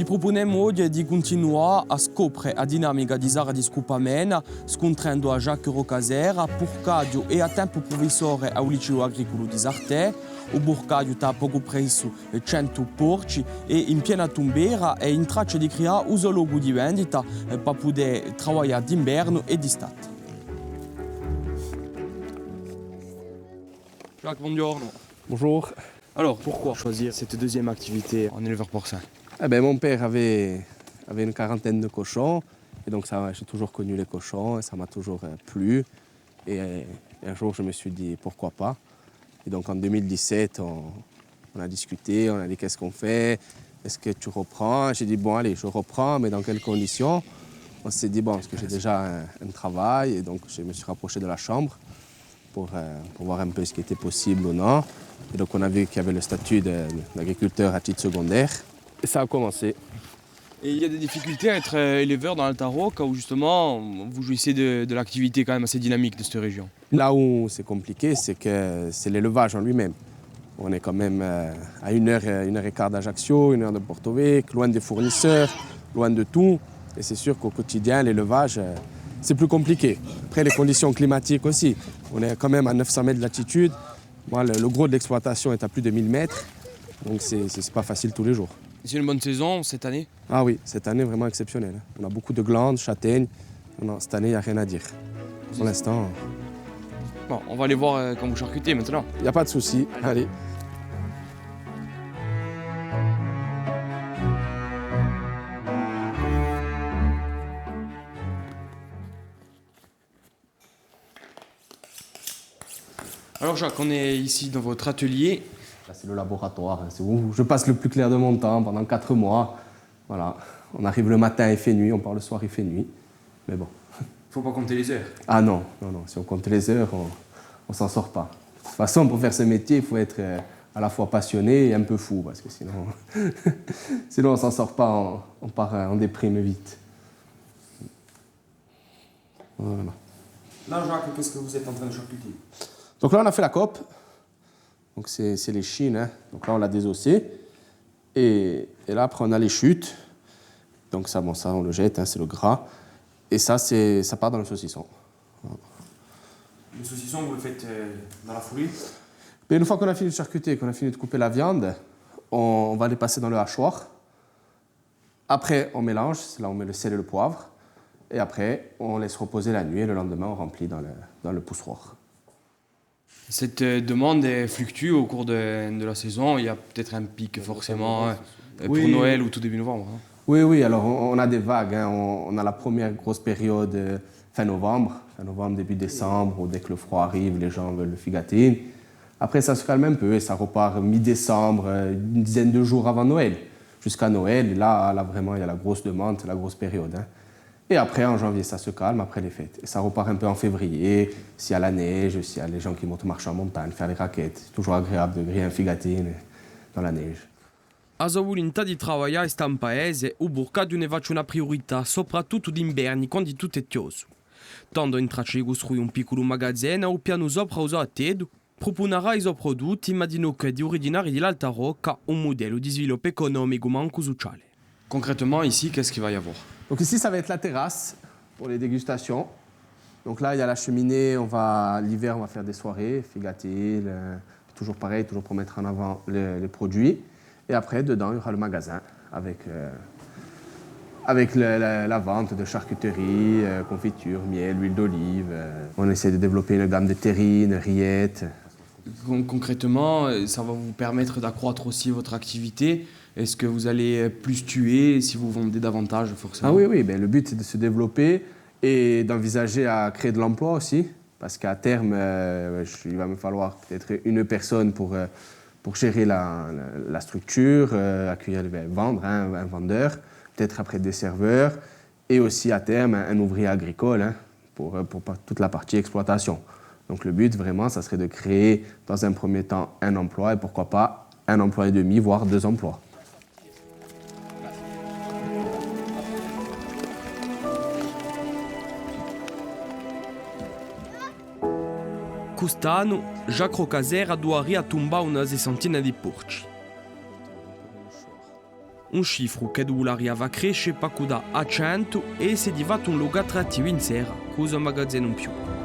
Vi propunem oggi di continuare a scoprire la dinamica di Sara di Scupamena, scontrando a Jacques Rocasera, Purcadio e a tempo provvisore al liceo agricolo di Sartè. O Burcadio sta poco presso 100 porci e in piena tombera è in traccia di creare un zoologo di vendita per poter lavorare d'inverno e d'estate. Jacques, buongiorno. Bonjour. Alors, pourquoi choisir cette deuxième activité en éleveur porcin? Mon père avait une quarantaine de cochons, et donc j'ai toujours connu les cochons, et ça m'a toujours plu. Et un jour, je me suis dit, pourquoi pas? Et donc en 2017, on a discuté, on a dit, qu'est-ce qu'on fait? Est-ce que tu reprends? J'ai dit, bon, allez, je reprends, mais dans quelles conditions? On s'est dit, bon, parce que j'ai déjà un travail, et donc je me suis rapproché de la chambre pour voir un peu ce qui était possible ou non. Et donc on a vu qu'il y avait le statut d'agriculteur à titre secondaire. Et ça a commencé. Et il y a des difficultés à être éleveur dans l'Alta Rocca où justement vous jouissez de l'activité quand même assez dynamique de cette région. Là où c'est compliqué, c'est que c'est l'élevage en lui-même. On est quand même à une heure et quart d'Ajaccio, 1 heure de Porto Vecchio, loin des fournisseurs, loin de tout. Et c'est sûr qu'au quotidien, l'élevage, c'est plus compliqué. Après, les conditions climatiques aussi. On est quand même à 900 mètres de latitude. Moi, le gros de l'exploitation est à plus de 1000 mètres. Donc c'est pas facile tous les jours. C'est une bonne saison cette année? Ah oui, cette année vraiment exceptionnelle. On a beaucoup de glandes, châtaignes. Non, cette année, il n'y a rien à dire. Pour l'instant... Bon, on va aller voir quand vous charcutez maintenant. Il n'y a pas de souci. Allez. Alors Jacques, on est ici dans votre atelier. Là, c'est le laboratoire. C'est où je passe le plus clair de mon temps pendant 4 mois. Voilà. On arrive le matin, il fait nuit. On part le soir, il fait nuit. Mais bon. Faut pas compter les heures. Ah non. Si on compte les heures, on s'en sort pas. De toute façon, pour faire ce métier, il faut être à la fois passionné et un peu fou. Parce que sinon, sinon on s'en sort pas. On part en déprime vite. Voilà. Là, Jacques, qu'est-ce que vous êtes en train de charcuter? Donc là, on a fait la cope. Donc c'est les chines. Hein. Donc là, on l'a désossé. Et là, après, on a les chutes. Donc ça, bon, ça on le jette, hein, c'est le gras. Et ça part dans le saucisson. Voilà. Le saucisson, vous le faites dans la foulée? Mais une fois qu'on a fini de charcuter, qu'on a fini de couper la viande, on va les passer dans le hachoir. Après, on mélange. C'est là où on met le sel et le poivre. Et après, on laisse reposer la nuit. Et le lendemain, on remplit dans le poussoir. Cette demande fluctue au cours de la saison. Il y a peut-être un pic forcément pour Noël ou tout début novembre. Hein. Oui, alors on a des vagues. Hein. On a la première grosse période fin novembre, début décembre, où dès que le froid arrive, les gens veulent le figatine. Après, ça se calme un peu et ça repart mi-décembre, une dizaine de jours avant Noël. Jusqu'à Noël, et là, vraiment, il y a la grosse demande, c'est la grosse période. Hein. Et après, en janvier, ça se calme, après les fêtes. Et ça repart un peu en février, s'il y a la neige, s'il y a les gens qui montent marcher en montagne, faire les raquettes. C'est toujours agréable de griller un figatine dans la neige. A sua volontà di lavorare sta in paese, o Burcadio ne faccia una priorità, soprattutto d'inverni, quando è tutto ettioso. Tanto in traccia di costruire un piccolo magazzino, o piano sopra usato a tedo, proponerà i suoi prodotti, ma di che di originari dell'Alta Rocca, un modello di sviluppo economico ma anche sociale. Concrètement, ici, qu'est-ce qu'il va y avoir? Donc ici, ça va être la terrasse pour les dégustations. Donc là, il y a la cheminée. L'hiver, on va faire des soirées, figatines, toujours pareil, toujours pour mettre en avant les produits. Et après, dedans, il y aura le magasin avec la vente de charcuterie, confiture, miel, huile d'olive. On essaie de développer une gamme de terrines, rillettes. Concrètement, ça va vous permettre d'accroître aussi votre activité. Est-ce que vous allez plus tuer si vous vendez davantage, forcément? Ah oui, le but c'est de se développer et d'envisager à créer de l'emploi aussi. Parce qu'à terme, il va me falloir peut-être une personne pour gérer la structure, accueillir, vendre, hein, un vendeur, peut-être après des serveurs, et aussi à terme un ouvrier agricole hein, pour toute la partie exploitation. Donc le but vraiment, ça serait de créer dans un premier temps un emploi et pourquoi pas un emploi et demi, voire 2 emplois. Quest'anno Jacques Rocasera doit riatombare una sessantina di porci. un cifro che arriva a crescere da 100 e si è diventato un luogo attrattivo in sera, cosa magazzino in più.